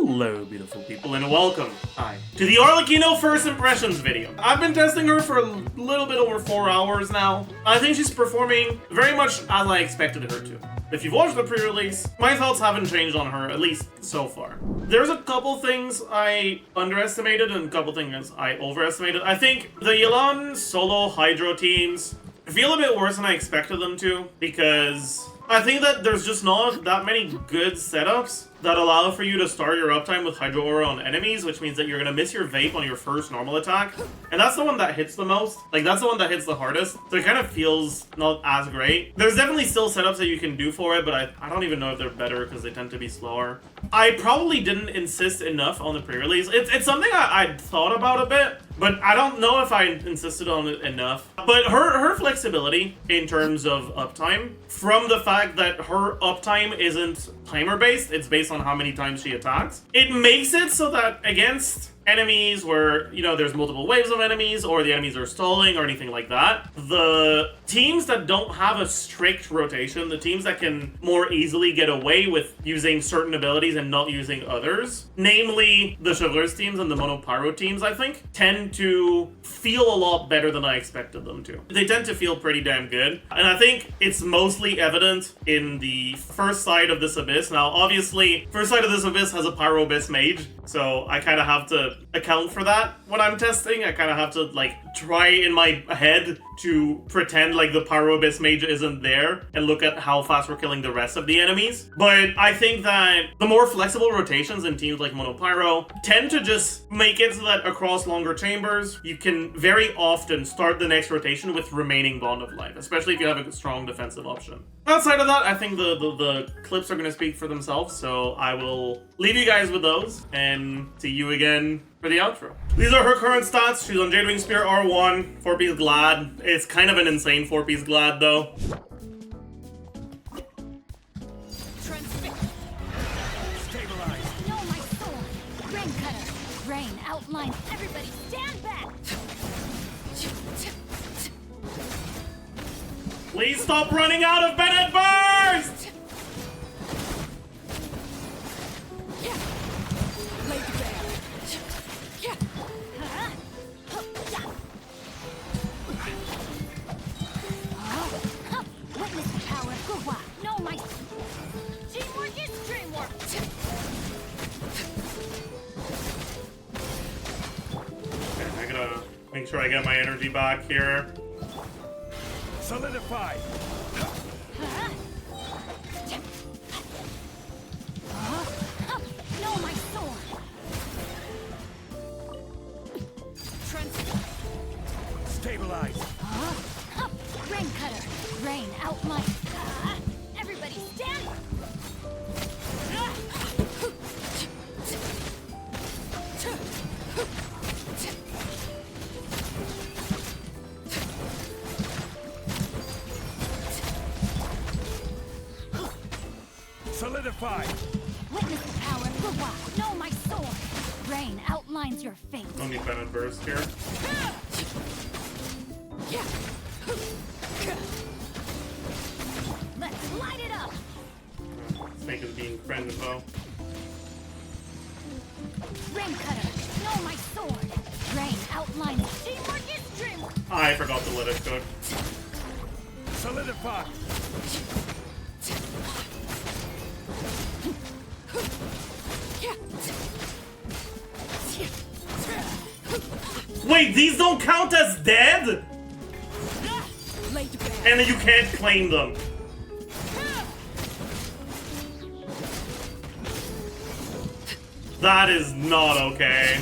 Hello, beautiful people, and welcome to the Arlecchino First Impressions video. I've been testing her for a little bit over 4 hours now. I think she's performing very much as I expected her to. If you've watched the pre-release, my thoughts haven't changed on her, at least so far. There's a couple things I underestimated and a couple things I overestimated. I think the Yelan solo Hydro teams feel a bit worse than I expected them to, because I think that there's just not that many good setups that allow for you to start your uptime with Hydro Aura on enemies, which means that you're gonna miss your Vape on your first normal attack. And that's the one that hits the most. Like, that's the one that hits the hardest. So it kind of feels not as great. There's definitely still setups that you can do for it, but I don't even know if they're better because they tend to be slower. I probably didn't insist enough on the pre-release. It's something I'd thought about a bit, but I don't know if I insisted on it enough. But her flexibility in terms of uptime, from the fact that her uptime isn't timer-based, it's based on how many times she attacks, it makes it so that against enemies where, you know, there's multiple waves of enemies, or the enemies are stalling, or anything like that, the teams that don't have a strict rotation, the teams that can more easily get away with using certain abilities and not using others, namely the Chevreuse teams and the Mono Pyro teams, I think, tend to feel a lot better than I expected them to. They tend to feel pretty damn good, and I think it's mostly evident in the first side of this Abyss. Now, obviously, first side of this Abyss has a Pyro Abyss mage, so I kind of have to account for that when I'm testing. I kind of have to, like, try in my head to pretend like the Pyro Abyss mage isn't there and look at how fast we're killing the rest of the enemies. But I think that the more flexible rotations in teams like Mono Pyro tend to just make it so that across longer chambers, you can very often start the next rotation with remaining Bond of Life, especially if you have a strong defensive option. Outside of that, I think the clips are going to speak for themselves, so I will leave you guys with those and see you again for the outro. These are her current stats. She's on Jadewing Spear R1, 4-piece Glad. It's kind of an insane 4-piece Glad though. Stabilize. No, my sword. Rain cutter. Rain outlines. Everybody stand back. Please stop running out of Bennett Burst! Witness the power of Kazuha. No, my teamwork is dreamwork. Okay, I gotta make sure I get my energy back here. Solidify. No, my sword. Stabilize. Rain cutter. Rain outline. Everybody stand. Solidify. Witness the power of Kazuha. No, my sword. Rain outlines your fate. Don't need Bennett Burst here. Let's light it up. Snake is being friended though. Rain cutter. No, my sword. Rain outlines. Teamwork is dreamwork. I forgot to let it cook. Solidify. Wait, these don't count as dead? And you can't claim them. That is not okay.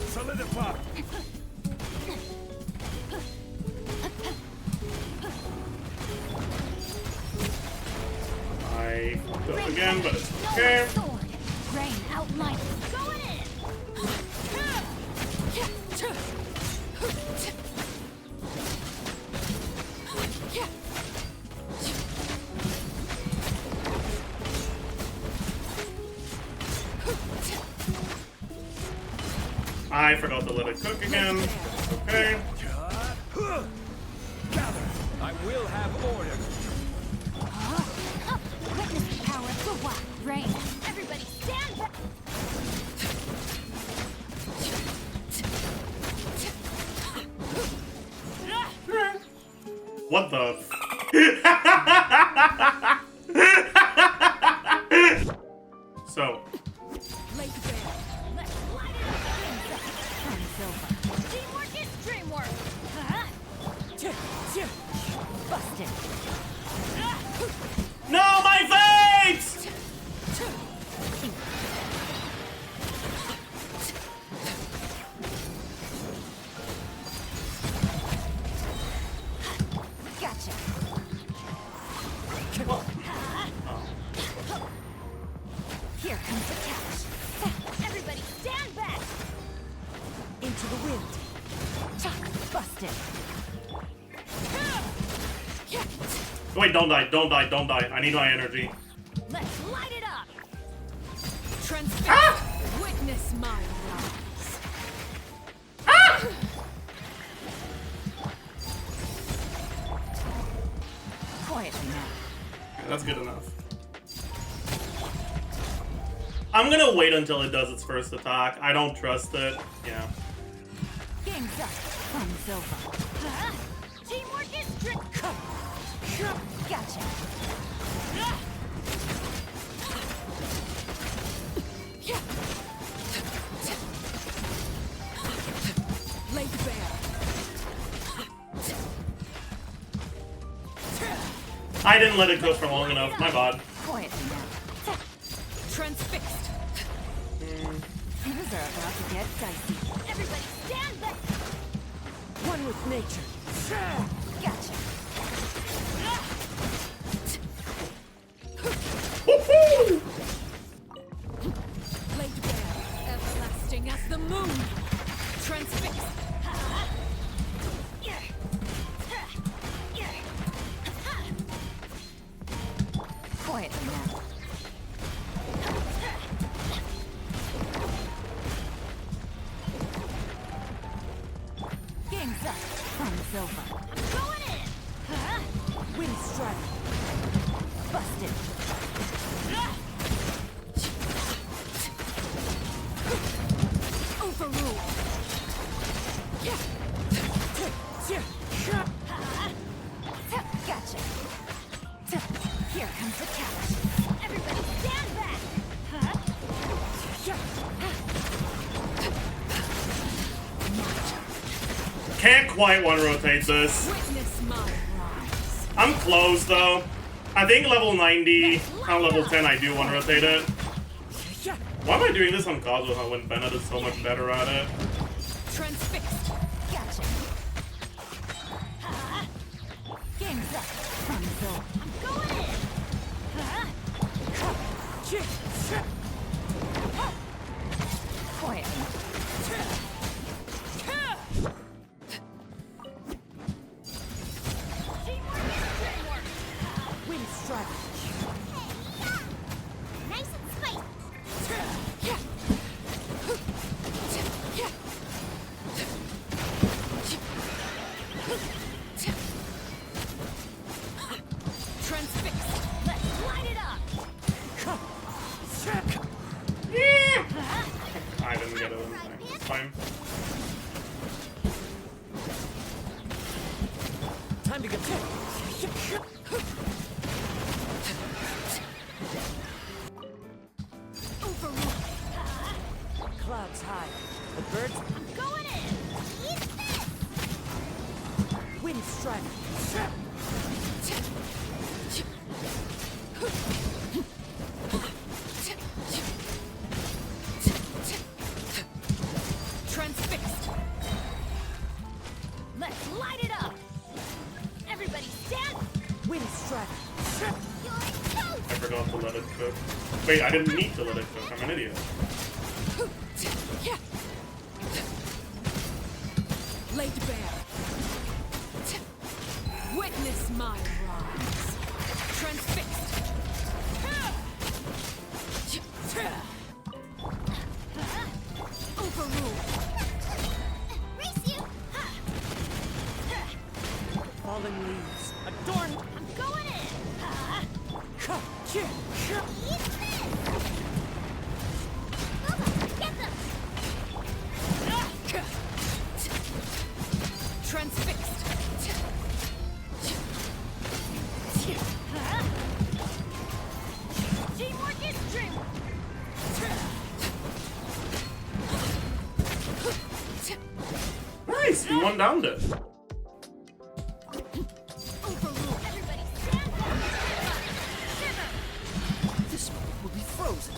Solidify. I fucked up again, but it's No, okay. my sword. Rain outlines. Going in. I forgot to let it cook again. Okay. Gather. I will have order. Witness the power of Kazuha. What the? So. Lake Bear. Let's light it up. From Silva. Teamwork is dreamwork. Busted. No, my vapes! Gotcha. Here comes the catch. Everybody stand back. Into the wind. Busted. Wait, don't die, don't die, don't die. I need my energy. Let's light it up. Transfix. Ah! Witness my rise. Ah! Quietly now. That's good enough. I'm gonna wait until it does its first attack. I don't trust it. Yeah. Game's up. From Silva. Teamwork is strict. Gotcha. Lake Bear. I didn't let it go for long enough. My bad. Quietly now. Transfixed. Things are about to get dicey. Everybody stand back. One with nature. Gotcha. Woohoo! Lake Bear, everlasting as the moon. Transfixed. Quietly now. Game's up. From Silva. I'm going in. Wind strike. Busted. Overruled. Gotcha. Here comes the catch. Everybody stand back. Can't quite one rotate this. Witness my rise. I'm close though. I think level 90, on level 10 I do one rotate it. Why am I doing this on Kazuha when Bennett is so much better at it? Transfixed. Gotcha. Game's up. From Silva. I'm going in. Quiet. Wind strike. Nice and spicy. Transfixed. Let's light it up. I didn't get it in time. It's fine. Time to get Overruled. clouds high. The birds. I'm going in. Eat this. Wind strike. Transfixed. Let's light it up. Everybody stand. Wind strike. You're I toast. forgot to let it cook. Wait, I didn't need to let it cook. I'm an idiot. Lake Bear. Witness my rise. Transfixed. Overruled. Race you. Fallen leaves. Adorn. I'm going in. Eat this. Get them. Transfixed. 2-1 downed it. Overrule. Everybody stand back. Shiver. This moment will be frozen.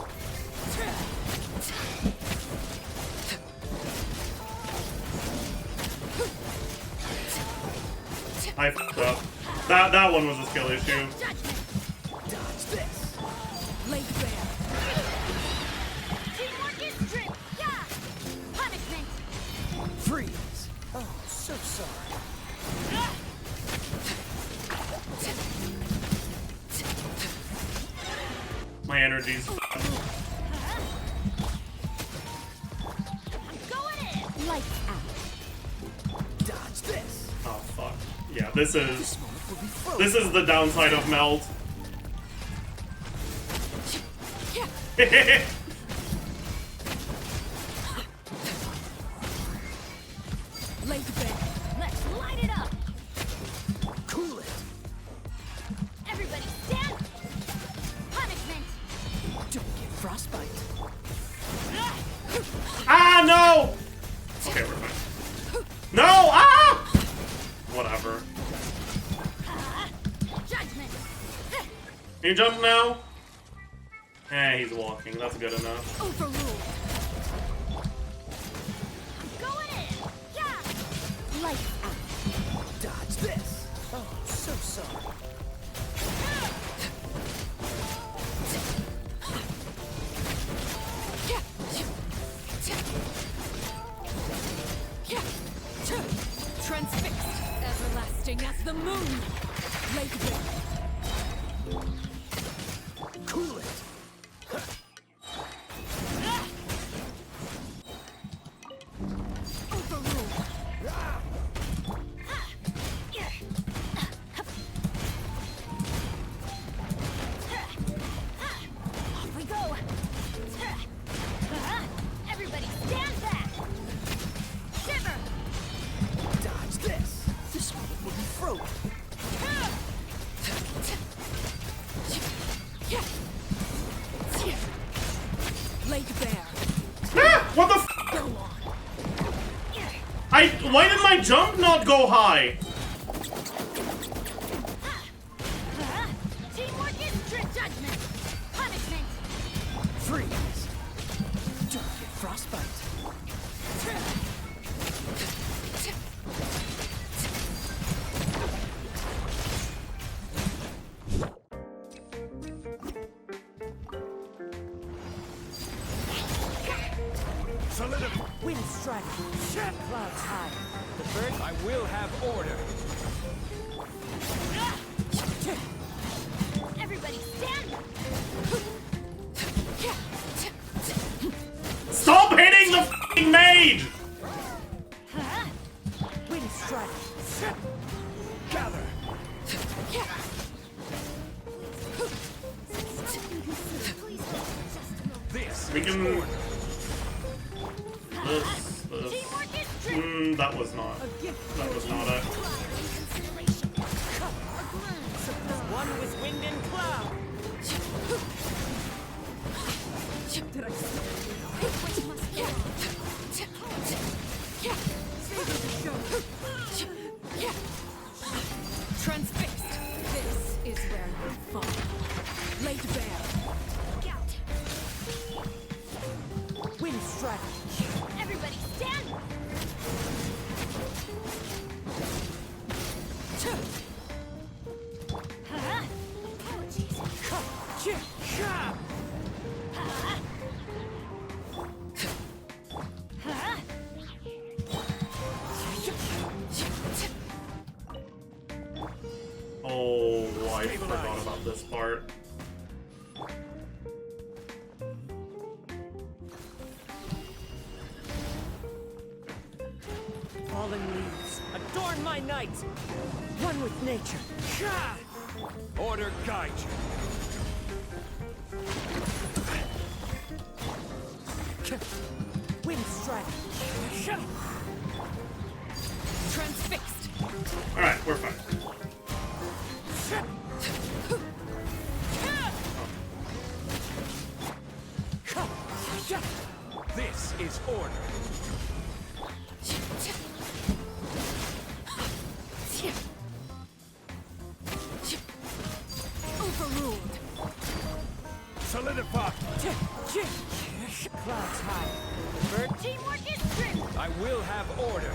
I fucked up. That one was a skill issue. Judgment. Dodge this. Lay bare. Teamwork is strict. Yeah. Punishment. Freeze. Oh, so sorry. My energy's I'm going in. Lights out. Dodge this. oh fuck. Yeah, this This is moment will be frozen. this is the downside of melt. Lay bare. Let's light it up. Cool it. Everybody stand. Punishment. Don't get frostbite. Ah no! Okay, we're fine. No! Ah! Whatever. Judgment. Can you jump now? Eh, he's walking. That's good enough. Overruled. Going in. Yeah. Lights out. Dodge this. Oh, so sorry. Transfixed. Everlasting as the moon. Lake bare. Cool it. Overruled. Off we go. Everybody stand back. Shiver. Dodge this. This moment will be frozen. Lake bare. Ah! What the f? Go on. Why did my jump not go high? Teamwork is strict judgment. Punishment. Freeze. Don't get frostbite. Solidify. Wind strike. Clouds high. The bird. I will have order. Everybody stand. Stop hitting the f***ing mage! Wind strike. Gather. This We is can- order. This. Teamwork is strict. That was not. That was not it. One with wind and cloud. Did I Transfixed. This is where you fall. Laid bare. Wind strike. Everybody stand. Oh, Jesus. Oh, I forgot about this part. Fallen leaves. Adorn my night. One with nature. Order guide you. Wind strike. Transfixed. Alright, we're fine. This is order. Solidify. Clouds high. Bird teamwork is strict. I will have order.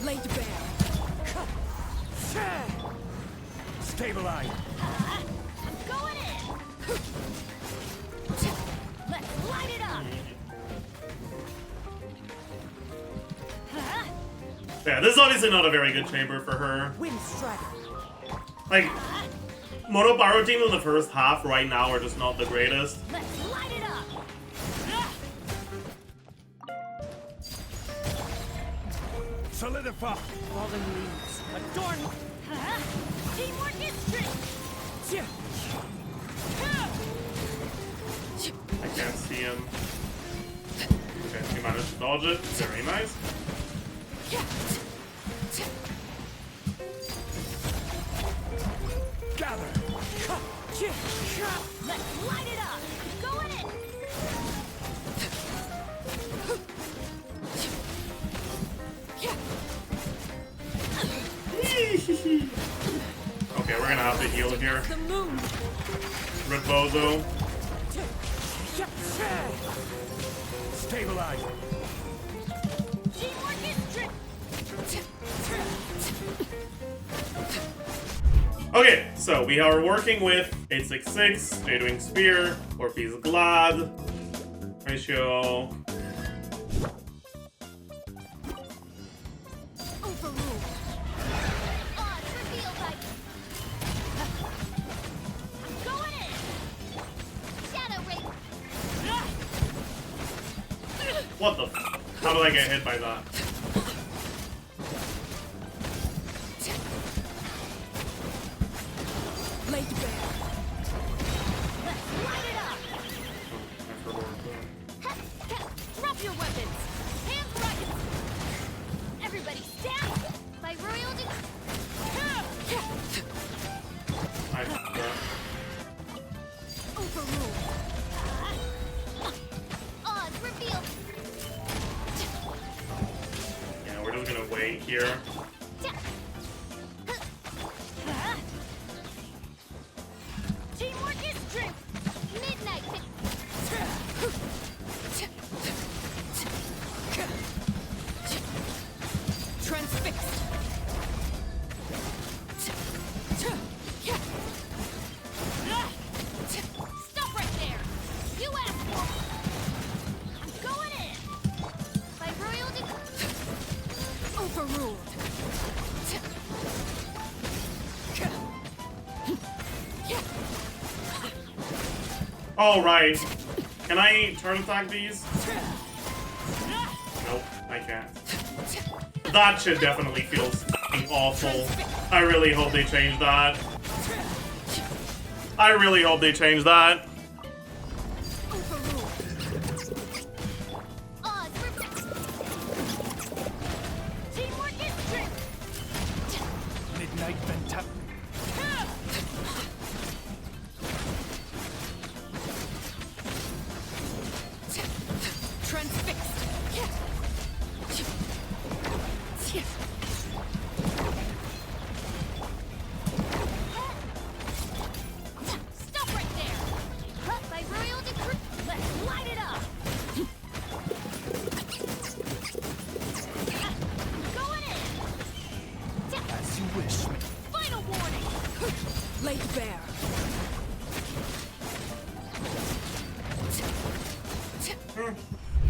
Laid bare. Stabilize. I'm going in. Let's light it up. Yeah, this is obviously not a very good chamber for her. Wind strider. Like, Mono Pyro teams in the first half right now are just not the greatest. Let's light it up. Solidify. Falling leaves. Adorn. Teamwork is strict. I can't see him. Okay, he managed to dodge it. Very nice. Gather. Let's light it up. Going in. Okay, we're gonna have to heal here. The moon. Red Bozo. Stabilize. Teamwork is strict. Okay, so we are working with 866, Jadewing Spear, 4-piece Glad, ratio. Overruled. Odds revealed by. I'm going in. Shadow Rape. What the f? How did I get hit by that? Laid bare. Let's light it up. Drop your weapons. Hands right. Everybody stand. By royal I f***ed up. Overruled. Odds revealed. Yeah, we're just gonna wait here. Teamwork is true. Midnight. Transfixed. Stop right there. You asked for it. I'm going in. By royal overruled. All right. Can I turn attack these? Nope, I can't. That shit definitely feels f***ing awful. I really hope they change that. I really hope they change that. Midnight Venta. Transfixed. Stop right there. By royal decree, let's light it up. Going in. As you wish. Final warning. Laid bare.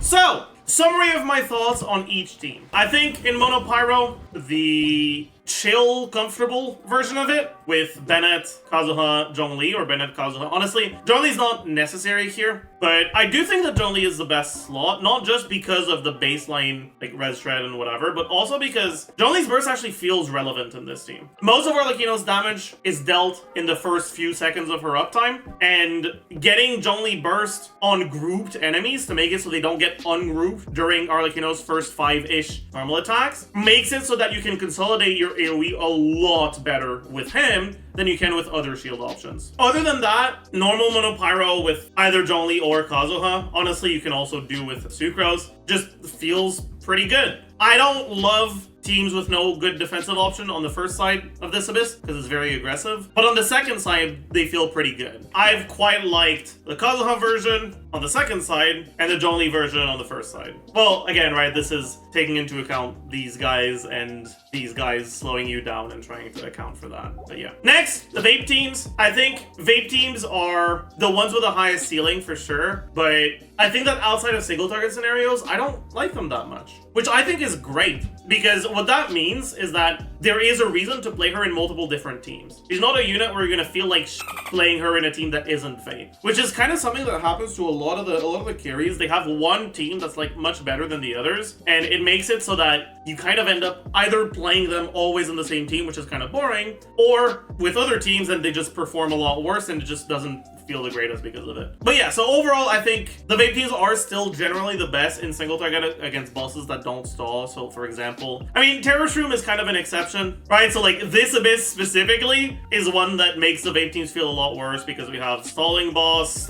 So, summary of my thoughts on each team. I think in Mono Pyro, the chill, comfortable version of it with Bennett, Kazuha, Zhongli, or Bennett, Kazuha. Honestly, Zhongli's not necessary here, but I do think that Zhongli is the best slot, not just because of the baseline, like res shred and whatever, but also because Zhongli's burst actually feels relevant in this team. Most of Arlecchino's damage is dealt in the first few seconds of her uptime, and getting Zhongli burst on grouped enemies to make it so they don't get ungrouped during Arlecchino's first 5-ish normal attacks makes it so that you can consolidate your AoE a lot better with him, than you can with other shield options. Other than that, normal mono pyro with either Zhongli or Kazuha, honestly, you can also do with Xingqiu, just feels pretty good. I don't love teams with no good defensive option on the first side of this Abyss because it's very aggressive, but on the second side they feel pretty good. I've quite liked the Kazuha version on the second side and the Zhongli version on the first side. Well, again, right, this is taking into account these guys and these guys slowing you down and trying to account for that. But yeah. Next, the Vape teams. I think Vape teams are the ones with the highest ceiling for sure, but I think that outside of single target scenarios, I don't like them that much, which I think is great, because what that means is that there is a reason to play her in multiple different teams. She's not a unit where you're gonna feel like playing her in a team that isn't Vape, which is kind of something that happens to a lot of the carries. They have one team that's like much better than the others, and it makes it so that you kind of end up either playing them always in the same team, which is kind of boring, or with other teams and they just perform a lot worse and it just doesn't feel the greatest because of it. But yeah, so overall, I think the Vape teams are still generally the best in single target against bosses that don't stall. So for example, I mean, Terror Shroom is kind of an exception, right? So like this Abyss specifically is one that makes the Vape teams feel a lot worse because we have stalling boss,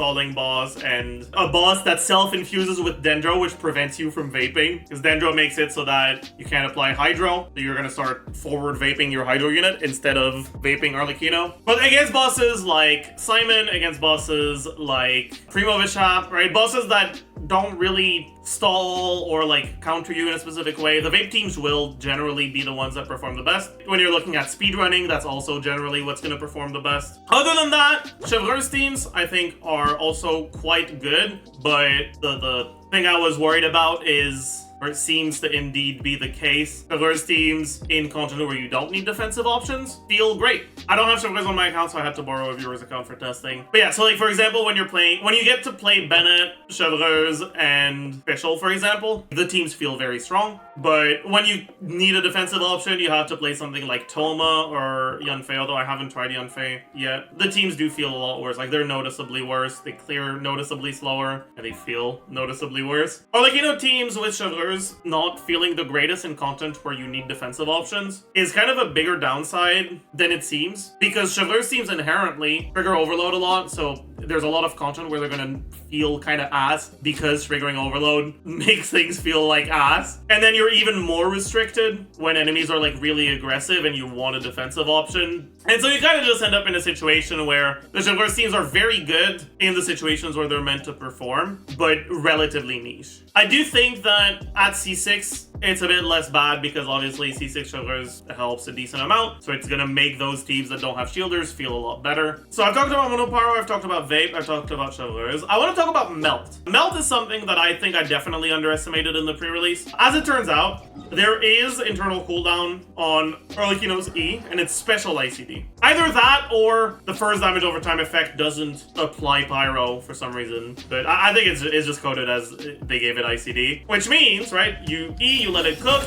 and a boss that self-infuses with Dendro, which prevents you from vaping, because Dendro makes it so that you can't apply Hydro, so you're gonna start forward vaping your Hydro unit instead of vaping Arlecchino. But against bosses like Simon, against bosses like Primo Bishop, right? Bosses that don't really stall or like counter you in a specific way, the Vape teams will generally be the ones that perform the best. When you're looking at speedrunning, that's also generally what's going to perform the best. Other than that, Chevreuse teams I think are also quite good, but the thing I was worried about is, or it seems to indeed be the case, Chevreuse teams in content where you don't need defensive options feel great. I don't have Chevreuse on my account, so I had to borrow a viewer's account for testing. But yeah, so like for example, when you get to play Bennett, Chevreuse, and Fischl, for example, the teams feel very strong. But when you need a defensive option, you have to play something like Toma or Yanfei, although I haven't tried Yanfei yet. The teams do feel a lot worse. Like, they're noticeably worse, they clear noticeably slower, and they feel noticeably worse. Or like, you know, teams with Chevreuse not feeling the greatest in content where you need defensive options is kind of a bigger downside than it seems, because Chevreuse teams inherently trigger overload a lot, so there's a lot of content where they're gonna feel kind of ass because triggering overload makes things feel like ass. And then you're even more restricted when enemies are like really aggressive and you want a defensive option. And so you kind of just end up in a situation where the Chevreuse teams are very good in the situations where they're meant to perform, but relatively niche. I do think that at C6, it's a bit less bad because obviously C6 Chevreuse helps a decent amount, so it's gonna make those teams that don't have shielders feel a lot better. So I've talked about Monopyro, I've talked about Vape, I've talked about Chevreuse. I want to talk about Melt. Melt is something that I think I definitely underestimated in the pre-release. As it turns out, there is internal cooldown on Arlecchino's E, and it's special ICD. Either that or the first damage over time effect doesn't apply Pyro for some reason, but I think it's just coded as they gave it ICD, which means, right, you E, you let it cook,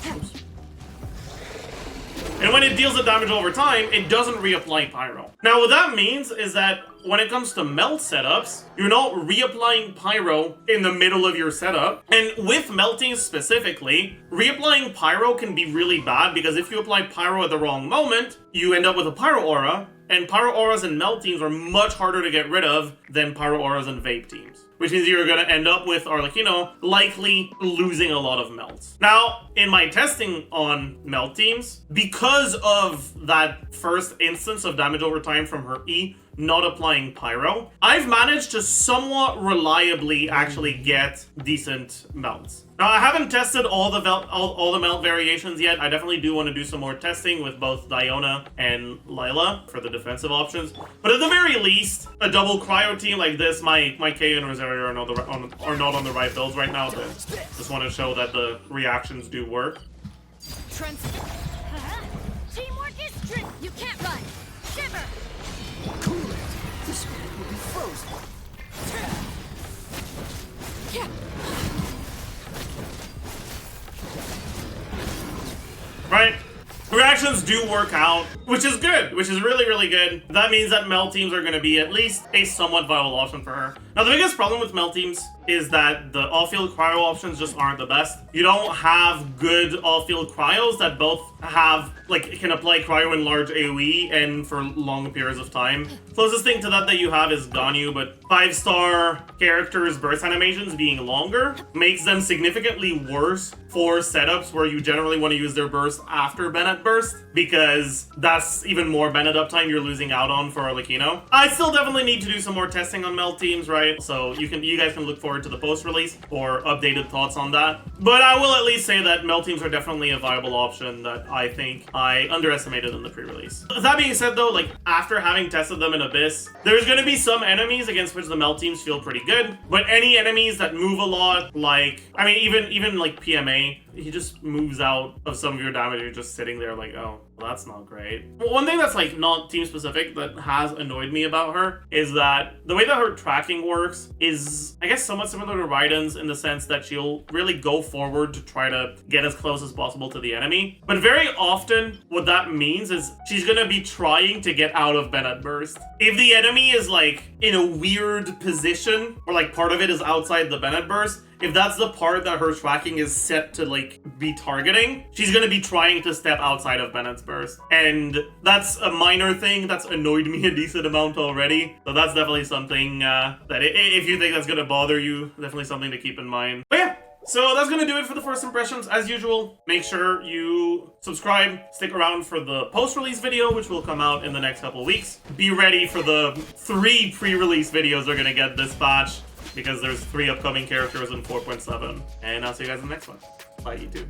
oops. And when it deals the damage over time, it doesn't reapply Pyro. Now what that means is that when it comes to Melt setups, you're not reapplying Pyro in the middle of your setup. And with melting specifically, reapplying Pyro can be really bad because if you apply Pyro at the wrong moment, you end up with a Pyro aura, and Pyro auras in Melt teams are much harder to get rid of than Pyro auras in Vape teams, which means you're gonna end up with Arlecchino likely losing a lot of melts. Now, in my testing on Melt teams, because of that first instance of damage over time from her E not applying Pyro, I've managed to somewhat reliably actually get decent melts. Now, I haven't tested all the melt variations yet. I definitely do want to do some more testing with both Diona and Lila for the defensive options. But at the very least, a double cryo team like this, my K and Rosario are not on the right builds right now, but just want to show that the reactions do work. Teamwork is strength. You can't run. Shiver. Cool it. This one will be frozen. Yeah. Right? Reactions do work out, which is good, which is really, really good. That means that Melt teams are going to be at least a somewhat viable option for her. Now, the biggest problem with Melt teams is that the off-field cryo options just aren't the best. You don't have good off-field cryos that both have, like, can apply cryo in large AoE and for long periods of time. Closest thing to that you have is Ganyu, but 5-star characters' burst animations being longer makes them significantly worse for setups where you generally want to use their burst after Bennett burst, because that's even more Bennett uptime you're losing out on for Arlecchino. I still definitely need to do some more testing on melt teams, right? So you guys can look forward to the post-release or updated thoughts on that. But I will at least say that melt teams are definitely a viable option that I think I underestimated in the pre-release. That being said though, like after having tested them in Abyss, there's going to be some enemies against which the melt teams feel pretty good, but any enemies that move a lot, like, I mean, even like PMA, he just moves out of some of your damage. You're just sitting there like, oh, well, that's not great. Well, one thing that's like not team specific that has annoyed me about her is that the way that her tracking works is, I guess, somewhat similar to Raiden's in the sense that she'll really go forward to try to get as close as possible to the enemy. But very often what that means is she's gonna be trying to get out of Bennett burst. If the enemy is like in a weird position or like part of it is outside the Bennett burst, if that's the part that her tracking is set to like be targeting, she's gonna be trying to step outside of Bennett's burst. And that's a minor thing that's annoyed me a decent amount already. So that's definitely something that if you think that's gonna bother you, definitely something to keep in mind. But yeah, so that's gonna do it for the first impressions. As usual, make sure you subscribe, stick around for the post-release video, which will come out in the next couple weeks. Be ready for the 3 pre-release videos we're gonna get this batch, because there's 3 upcoming characters in 4.7. And I'll see you guys in the next one. Bye, YouTube.